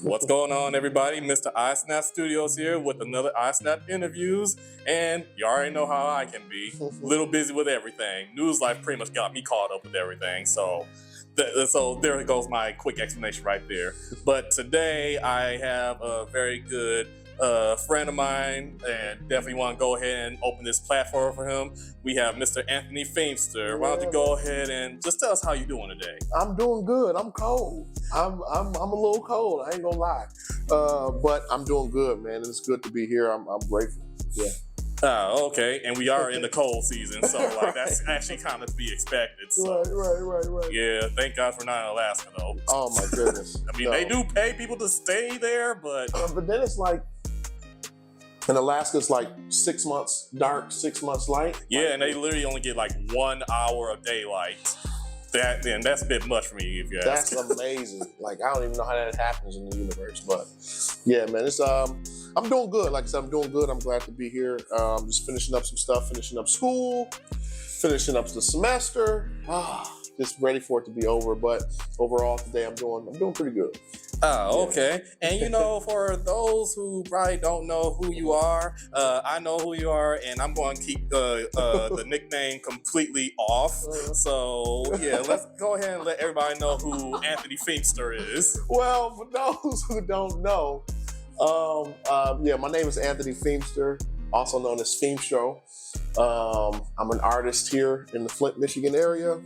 What's going on, everybody? Mr. iSnap Studios here with another iSnap interviews, and you already know how I can be. A little busy with everything. News life pretty much got me caught up with everything, so there goes my quick explanation right there. But today I have a very good friend of mine, and definitely want to go ahead and open this platform for him. We have Mr. Anthony Feimstro. Why don't you go ahead and just tell us how you're doing today? I'm doing good. I'm cold. I'm a little cold. I ain't gonna lie, but I'm doing good, man. And it's good to be here. I'm grateful. Yeah. Okay. And we are in the cold season, so that's actually kind of to be expected. So. Right. Yeah. Thank God for not in Alaska, though. Oh my goodness. I mean, they do pay people to stay there, but then it's like. In Alaska, it's like 6 months dark, 6 months light. Yeah, and they literally only get like 1 hour of daylight. That's a bit much for me, if you ask. That's amazing. Like, I don't even know how that happens in the universe, but yeah, man, it's I'm doing good. Like I said, I'm doing good. I'm glad to be here. Just finishing up some stuff, finishing up school, finishing up the semester. Just ready for it to be over. But overall, today I'm doing pretty good. Oh, okay. And for those who probably don't know who you are, I know who you are, and I'm going to keep the nickname completely off. So, yeah, let's go ahead and let everybody know who Anthony Feimstro is. Well, for those who don't know, my name is Anthony Feimstro, also known as Feimstro. I'm an artist here in the Flint, Michigan area,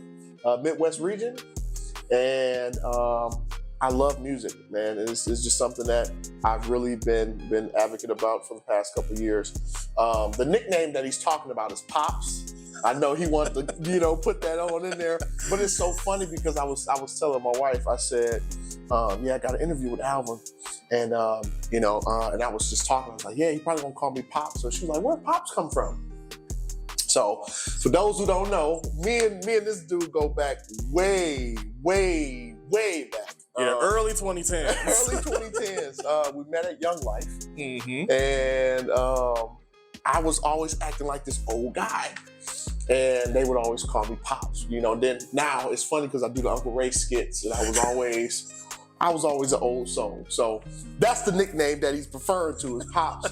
Midwest region, and I love music, man. It's just something that I've really been advocate about for the past couple of years. The nickname that he's talking about is Pops. I know he wants to, put that on in there, but it's so funny because I was telling my wife, I said, I got an interview with Alvin, and and I was just talking. I was like, yeah, he probably gonna call me Pops. So she was like, where Pops come from? So for those who don't know, me and this dude go back way back. Yeah, early 2010s. Early 2010s. We met at Young Life. Mm-hmm. And I was always acting like this old guy. And they would always call me Pops. Then now it's funny because I do the Uncle Ray skits, and I was always an old soul. So that's the nickname that he's preferring to is Pops.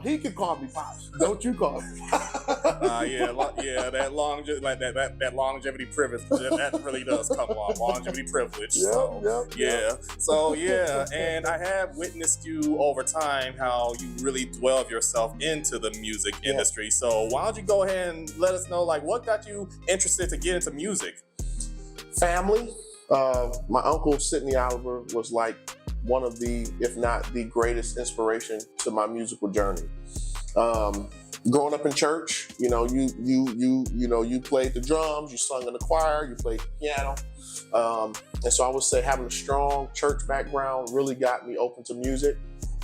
He can call me Pops. Don't you call me that longevity privilege, that really does come along. Longevity privilege. And I have witnessed you over time, how you really dwell yourself into the music industry. So why don't you go ahead and let us know, what got you interested to get into music? Family. My uncle, Sidney Oliver, was like one of the, if not the greatest inspiration to my musical journey. Growing up in church, you played the drums, you sung in the choir, you played the piano. And so I would say having a strong church background really got me open to music.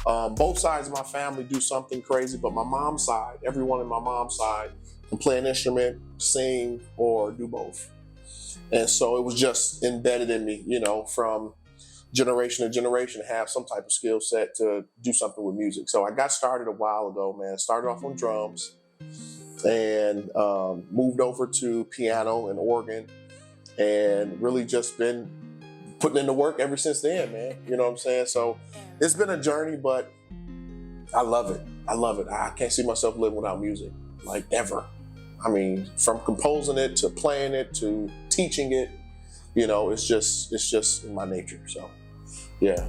Both sides of my family do something crazy, but my mom's side, everyone in my mom's side can play an instrument, sing, or do both. And so it was just embedded in me, from generation to generation, to have some type of skill set to do something with music. So I got started a while ago, man. Started off on drums and moved over to piano and organ, and really just been putting in the work ever since then, man. You know what I'm saying? So it's been a journey, but I love it. I can't see myself living without music, ever. I mean, from composing it to playing it to teaching it, it's just in my nature. So, yeah.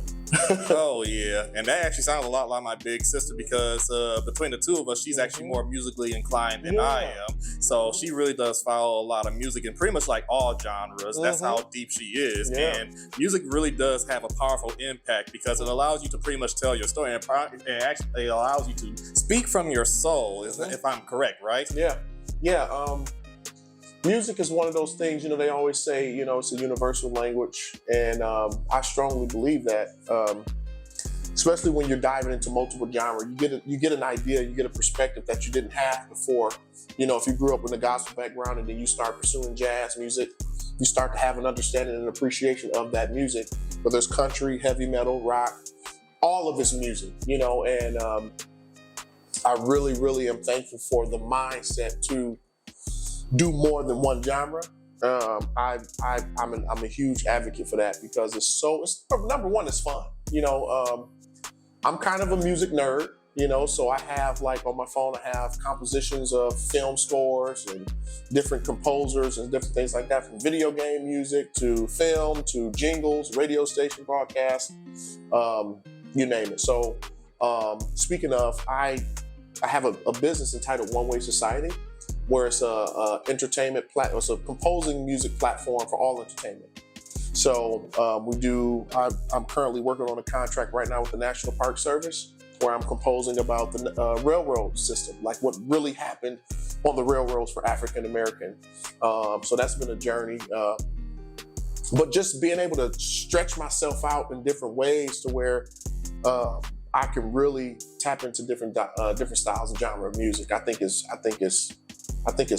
Oh, yeah. And that actually sounds a lot like my big sister, because between the two of us, she's actually more musically inclined than I am. So she really does follow a lot of music in pretty much all genres. That's how deep she is. Yeah. And music really does have a powerful impact because it allows you to pretty much tell your story, and actually allows you to speak from your soul, if I'm correct, right? Yeah. Music is one of those things, they always say, it's a universal language. And I strongly believe that, especially when you're diving into multiple genres, you get an idea, you get a perspective that you didn't have before. If you grew up in a gospel background and then you start pursuing jazz music, you start to have an understanding and appreciation of that music, whether it's country, heavy metal, rock, all of this music, and I really am thankful for the mindset to do more than one genre. I'm a huge advocate for that because it's number one, it's fun. I'm kind of a music nerd, so I have like on my phone, I have compositions of film scores and different composers and different things like that, from video game music to film to jingles, radio station broadcasts, you name it. So speaking of, I have a business entitled One Way Society, where it's it's a composing music platform for all entertainment. So I'm currently working on a contract right now with the National Park Service, where I'm composing about the railroad system, like what really happened on the railroads for African American. So that's been a journey. But just being able to stretch myself out in different ways to where I can really tap into different styles and genre of music, I think it's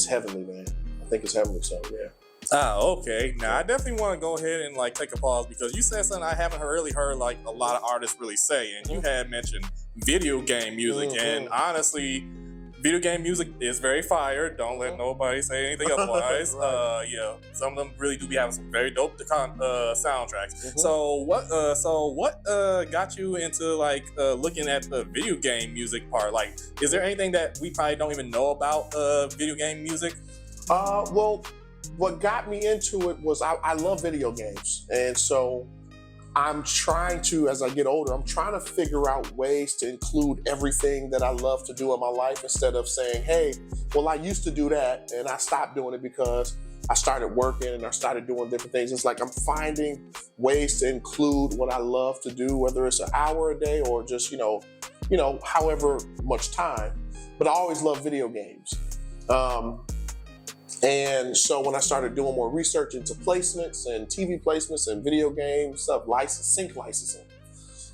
heavenly, man. I think it's heavenly. So yeah. Okay. Now I definitely want to go ahead and like take a pause, because you said something I haven't really heard like a lot of artists really say, and you had mentioned video game music, and honestly, video game music is very fire. Don't let nobody say anything otherwise. Yeah, some of them really do be having some very dope soundtracks. So what got you into like looking at the video game music part? Like, is there anything that we probably don't even know about video game music? Well, what got me into it was I love video games, and so I'm trying to, as I get older, I'm trying to figure out ways to include everything that I love to do in my life, instead of saying, hey, well, I used to do that and I stopped doing it because I started working and I started doing different things. It's like I'm finding ways to include what I love to do, whether it's an hour a day or just, however much time. But I always love video games. And so when I started doing more research into placements and TV placements and video game stuff, sync licensing,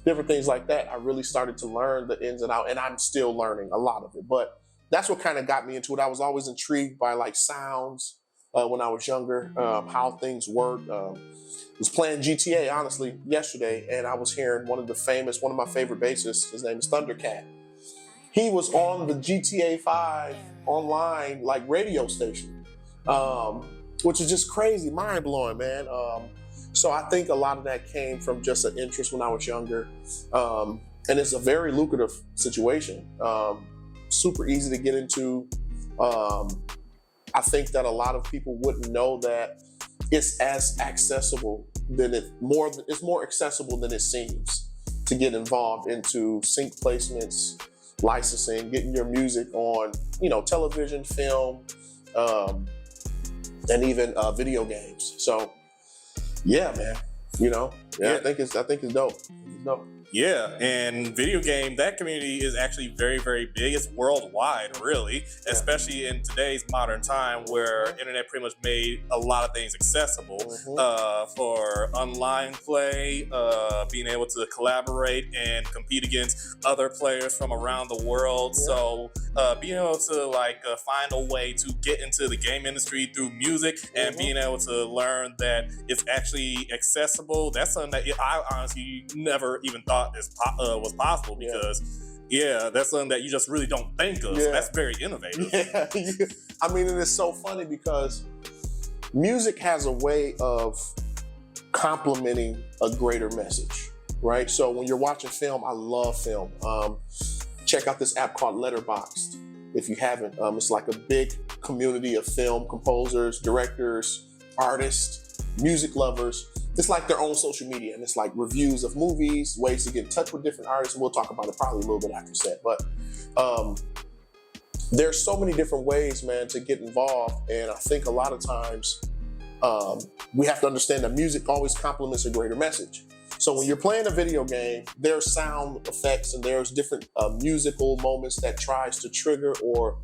different things like that, I really started to learn the ins and outs, and I'm still learning a lot of it. But that's what kind of got me into it. I was always intrigued by like sounds when I was younger, how things work. I was playing GTA, honestly, yesterday, and I was hearing one of my favorite bassists, his name is Thundercat. He was on the GTA 5 online like radio station. Which is just crazy, mind-blowing, man. So I think a lot of that came from just an interest when I was younger. And it's a very lucrative situation. Super easy to get into. I think that a lot of people wouldn't know that it's as accessible it's more accessible than it seems to get involved into sync placements, licensing, getting your music on, television, film, and even video games. So yeah, man, I think it's dope. It's dope. Yeah, and video game, that community is actually very, very big. It's worldwide, really, especially in today's modern time where internet pretty much made a lot of things accessible for online play, being able to collaborate and compete against other players from around the world. So being able to find a way to get into the game industry through music and being able to learn that it's actually accessible, that's something that I honestly never even thought was possible, because that's something that you just really don't think of. So that's very innovative. Yeah, I mean, and it's so funny because music has a way of complementing a greater message, right? So when you're watching film, I love film. Check out this app called Letterboxd if you haven't. It's like a big community of film composers, directors, artists, music lovers. It's like their own social media, and it's like reviews of movies, ways to get in touch with different artists. And we'll talk about it probably a little bit after set. But there's so many different ways, man, to get involved. And I think a lot of times we have to understand that music always complements a greater message. So when you're playing a video game, there's sound effects and there's different musical moments that tries to trigger or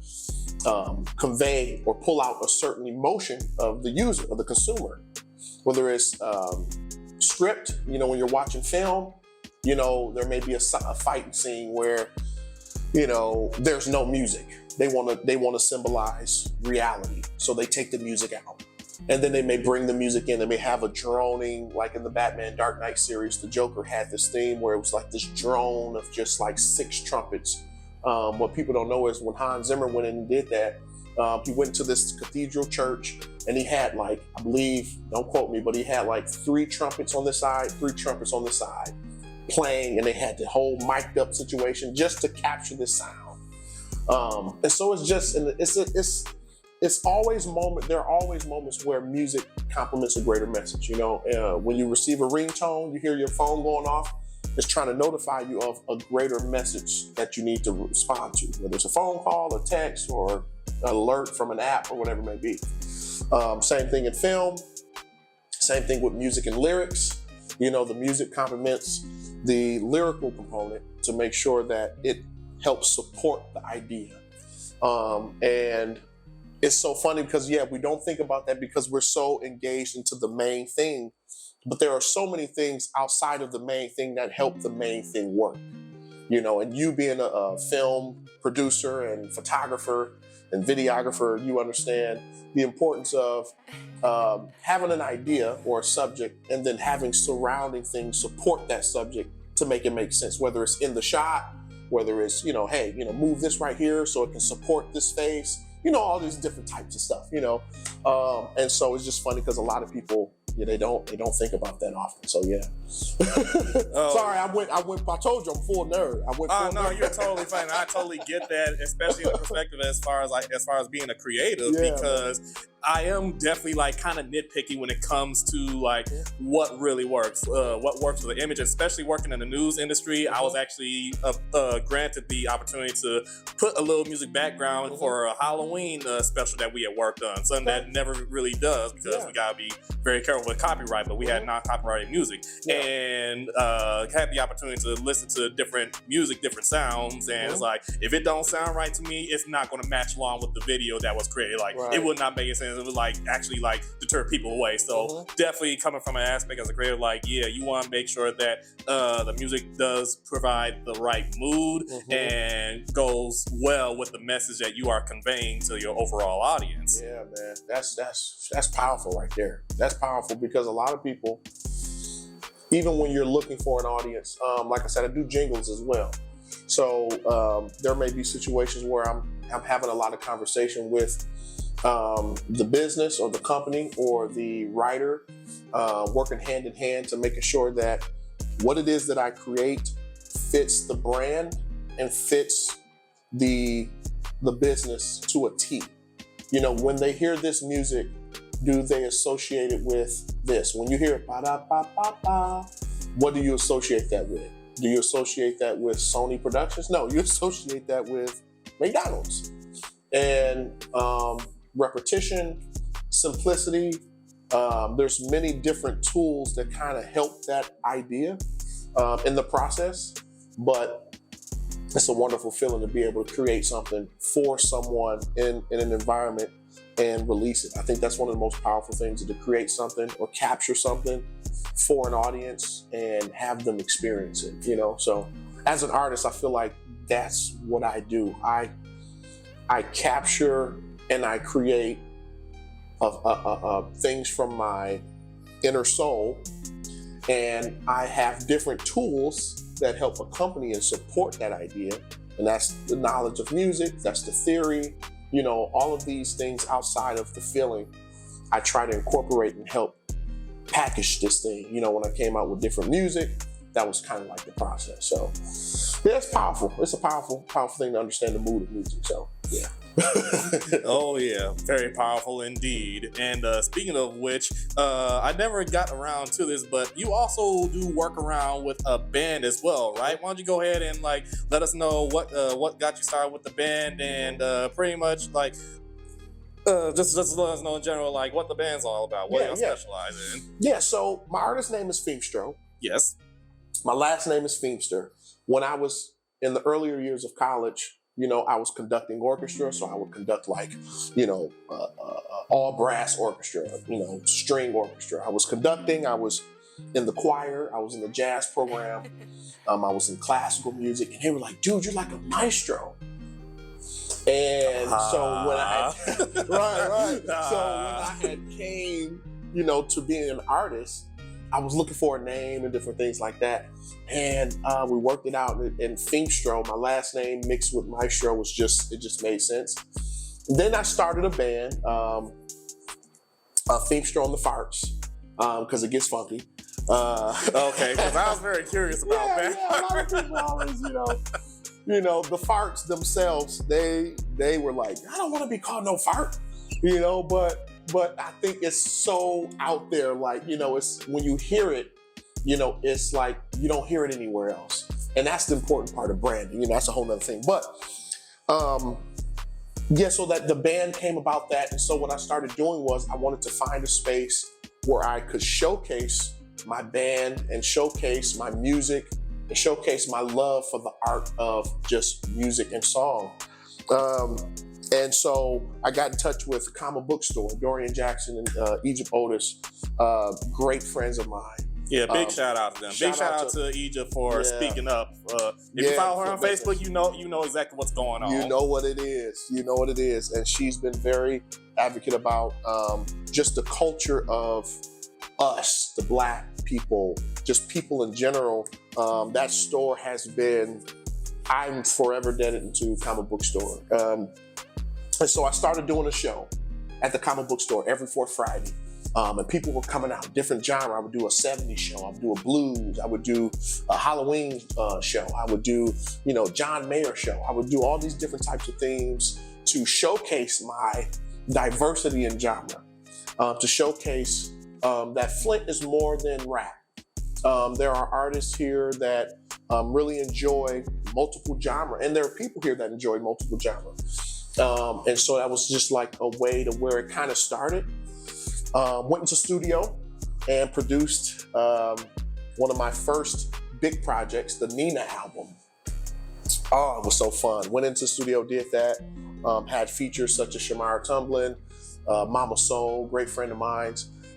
convey or pull out a certain emotion of the user, of the consumer. Whether it's script, when you're watching film, there may be a fight scene where, there's no music. They want to symbolize reality, so they take the music out. And then they may bring the music in. They may have a droning, like in the Batman Dark Knight series, the Joker had this theme where it was like this drone of just like 6 trumpets. What people don't know is when Hans Zimmer went in and did that, he went to this cathedral church and he had I believe, don't quote me, but he had 3 trumpets on this side, 3 trumpets on this side. playing, and they had the whole mic'd up situation just to capture this sound. And so it's just, it's always there are always moments where music complements a greater message. You know, when you receive a ringtone, you hear your phone going off, it's trying to notify you of a greater message that you need to respond to, whether it's a phone call, a text, or an alert from an app, or whatever it may be. Same thing in film, same thing with music and lyrics. You know, the music complements the lyrical component to make sure that it helps support the idea. And it's so funny because, yeah, we don't think about that because we're so engaged into the main thing, but there are so many things outside of the main thing that help the main thing work. You know, and you being a film producer and photographer and videographer, you understand the importance of having an idea or a subject and then having surrounding things support that subject to make it make sense, whether it's in the shot, whether it's, you know, hey, you know, move this right here so it can support this face, you know, all these different types of stuff, you know. And so it's just funny because a lot of people, yeah, they don't think about that often. So yeah. Sorry, I told you I'm full nerd. No, you're totally fine. I totally get that, especially in the perspective as far as being a creative, because I am definitely like kind of nitpicky when it comes to like what really works, what works for the image, especially working in the news industry. I was actually granted the opportunity to put a little music background for a Halloween special that we had worked on, something that never really does because we gotta be very careful with copyright, but we had non-copyrighted music and had the opportunity to listen to different music, different sounds, and it's like, if it don't sound right to me, it's not going to match along with the video that was created. Like it would not make any sense. It would like actually like deter people away. So definitely coming from an aspect as a creator, like you want to make sure that the music does provide the right mood and goes well with the message that you are conveying to your overall audience. Yeah, man, that's powerful right there. That's powerful because a lot of people, even when you're looking for an audience, like I said, I do jingles as well. So there may be situations where I'm having a lot of conversation with the business or the company or the writer, working hand in hand to making sure that what it is that I create fits the brand and fits the business to a T. You know, when they hear this music, do they associate it with this? When you hear it, ba-da-ba-ba-ba, what do you associate that with? Do you associate that with Sony Productions? No, you associate that with McDonald's. And repetition, simplicity, there's many different tools that kind of help that idea in the process, but it's a wonderful feeling to be able to create something for someone in an environment and release it. I think that's one of the most powerful things, is to create something or capture something for an audience and have them experience it, you know? So as an artist, I feel like that's what I do. I capture and I create things from my inner soul, and I have different tools that help accompany and support that idea. And that's the knowledge of music, that's the theory, you know, all of these things outside of the feeling, I try to incorporate and help package this thing. You know, when I came out with different music, that was kind of like the process. So yeah, it's powerful. It's a powerful thing to understand the mood of music. So yeah. Oh yeah, very powerful indeed. And speaking of which, I never got around to this, but you also do work around with a band as well, right? Why don't you go ahead and like let us know what got you started with the band, and pretty much like just let us know in general like what the band's all about, what you specialize in. Yeah, so my artist name is Feimstro. Yes. My last name is Feimster. When I was in the earlier years of college, you know, I was conducting orchestra, so I would conduct like, you know, all brass orchestra, you know, string orchestra. I was conducting, I was in the choir, I was in the jazz program, I was in classical music, and they were like, dude, you're like a maestro. And so when I had, right. So when I had came, you know, to being an artist, I was looking for a name and different things like that. And we worked it out, and Feimstro, my last name mixed with Maestro, it just made sense. And then I started a band, Feimstro and the Farts, because it gets funky. Okay, because I was very curious about that. Yeah, a lot of people always, the farts themselves, they were like, I don't want to be called no fart, but I think it's so out there, like, it's when you hear it, it's like you don't hear it anywhere else. And that's the important part of branding, that's a whole nother thing. But so that the band came about that. And so what I started doing was I wanted to find a space where I could showcase my band and showcase my music and showcase my love for the art of just music and song. And so I got in touch with Comic Book Store, Dorian Jackson and Egypt Otis, great friends of mine. Yeah, big shout out to them. Big shout out to Egypt for speaking up. If you follow her on Facebook, you know exactly what's going on. You know what it is. And she's been very advocate about just the culture of us, the Black people, just people in general. That store has been, I'm forever indebted to Comic Book Store. And so I started doing a show at the Comic Book Store every fourth Friday. And people were coming out, different genre. I would do a 70s show. I would do a blues. I would do a Halloween show. I would do, John Mayer show. I would do all these different types of things to showcase my diversity in genre, to showcase that Flint is more than rap. There are artists here that really enjoy multiple genre, and there are people here that enjoy multiple genre. And so that was just like a way to where it kind of started. Went into studio and produced one of my first big projects, the Nina album. Oh, it was so fun. Went into studio, did that. Had features such as Shamara Tumblin, Mama Soul, great friend of mine.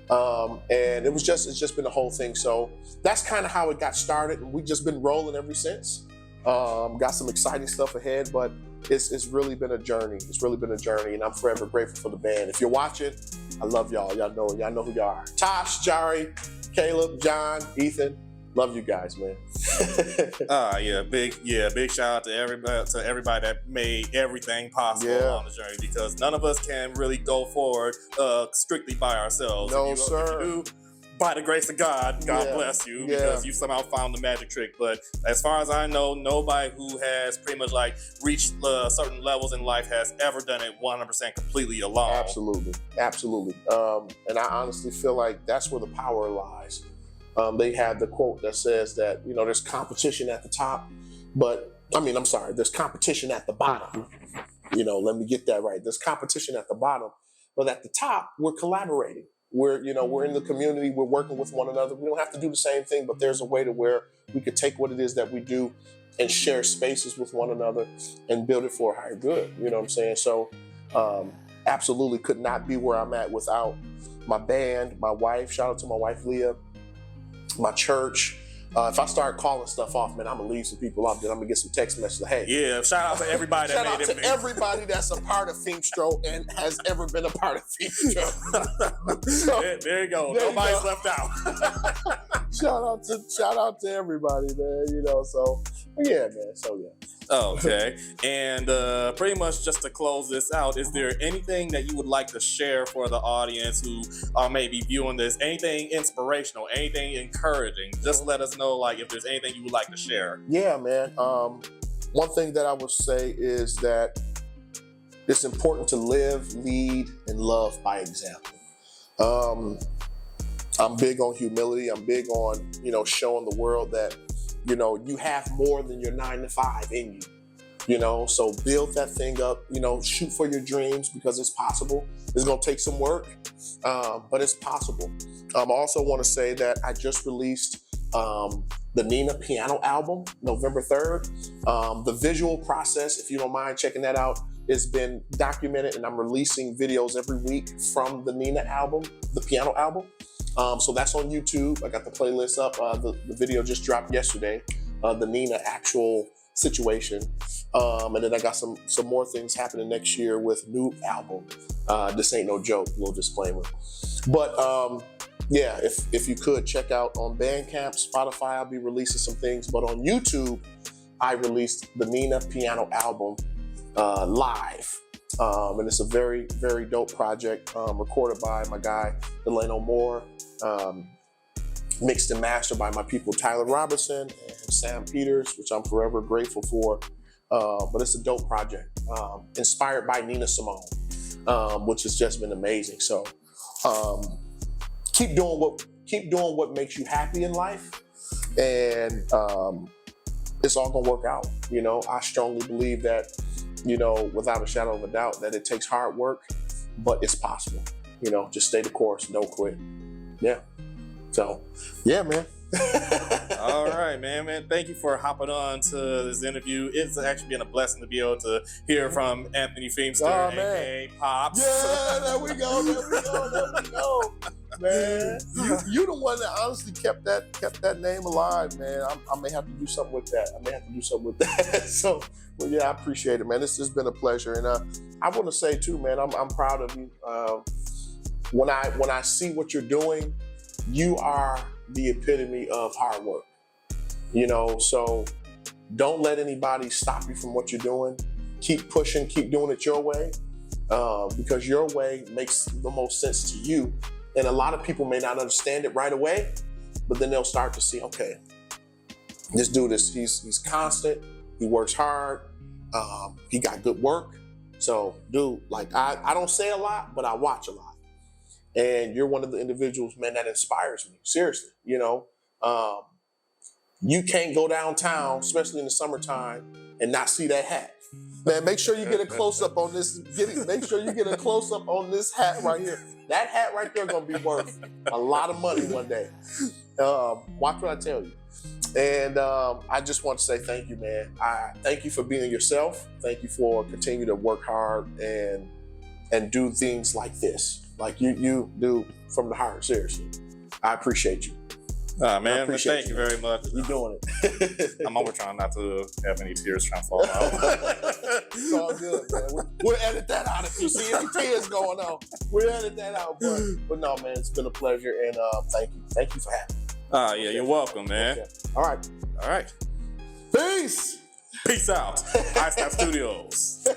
And it's just been the whole thing. So that's kind of how it got started. And we've just been rolling ever since. Got some exciting stuff ahead, but it's really been a journey. It's really been a journey, and I'm forever grateful for the band. If you're watching, I love y'all. Y'all know who y'all are. Tosh, Jari, Caleb, John, Ethan. Love you guys, man. Big shout out to everybody that made everything possible on the journey, because none of us can really go forward strictly by ourselves. No, if you sir. do, by the grace of God, God bless you, because you somehow found the magic trick. But as far as I know, nobody who has pretty much like reached certain levels in life has ever done it 100% completely alone. Absolutely. And I honestly feel like that's where the power lies. They have the quote that says that, there's competition at the top, there's competition at the bottom. Let me get that right. There's competition at the bottom, but at the top, we're collaborating. We're in the community, we're working with one another. We don't have to do the same thing, but there's a way to where we could take what it is that we do and share spaces with one another and build it for a higher good. You know what I'm saying? So absolutely could not be where I'm at without my band, my wife. Shout out to my wife, Leah, my church. If I start calling stuff off, man, I'm gonna leave some people off. Then I'm gonna get some text messages. Hey, shout out to everybody that made it. Shout out to everybody that's a part of Feimstro and has ever been a part of Feimstro. So, there you go. Nobody's left out. shout out to everybody, man. Okay, and pretty much just to close this out, is there anything that you would like to share for the audience who are maybe viewing this? Anything inspirational, anything encouraging? Just let us know, like, if there's anything you would like to share. Yeah, man. One thing that I would say is that it's important to live, lead, and love by example. I'm big on humility. I'm big on, showing the world that, you have more than your 9 to 5 in you, so build that thing up, shoot for your dreams, because it's possible. It's going to take some work, but it's possible. I also want to say that I just released the Nina piano album, November 3rd. The visual process, if you don't mind checking that out, has been documented, and I'm releasing videos every week from the Nina album, the piano album. So that's on YouTube. I got the playlist up. The video just dropped yesterday, the Nina actual situation. And then I got some more things happening next year with new album. This ain't no joke, little disclaimer. But if you could check out on Bandcamp, Spotify, I'll be releasing some things. But on YouTube, I released the Nina piano album live. And it's a very, very dope project, recorded by my guy, Delano Moore. mixed and mastered by my people Tyler Robertson and Sam Peters, which I'm forever grateful for. But it's a dope project, inspired by Nina Simone, which has just been amazing. So keep doing what makes you happy in life, and it's all gonna work out. I strongly believe that, without a shadow of a doubt, that it takes hard work, but it's possible. Just stay the course, don't quit. Yeah. So, yeah, man. All right, man. Thank you for hopping on to this interview. It's actually been a blessing to be able to hear from Anthony Feimstro, aka Pops. Yeah, there we go. Man, you the one that honestly kept that name alive, man. I may have to do something with that. So, well, yeah, I appreciate it, man. This has been a pleasure, and I want to say too, man, I'm proud of you. When I see what you're doing, you are the epitome of hard work. So don't let anybody stop you from what you're doing. Keep pushing, keep doing it your way, because your way makes the most sense to you. And a lot of people may not understand it right away, but then they'll start to see, okay, this dude he's constant, he works hard, he got good work. So dude, like I don't say a lot, but I watch a lot. And you're one of the individuals, man, that inspires me. Seriously, you can't go downtown, especially in the summertime, and not see that hat. Man, make sure you get a close up on this. Make sure you get a close up on this hat right here. That hat right there gonna be worth a lot of money one day. Watch what I tell you. And I just want to say thank you, man. I thank you for being yourself. Thank you for continuing to work hard and do things like this, like you do from the heart. Seriously, I appreciate you. Man, thank you very much. You're doing it. I'm always trying not to have any tears trying to fall out. It's all good, man. We'll edit that out if you see any tears going on. We'll edit that out, but no, man, it's been a pleasure, and thank you. Thank you for having me. Yeah, you're welcome, man. Okay. All right. Peace. Peace out. iSnap Studios.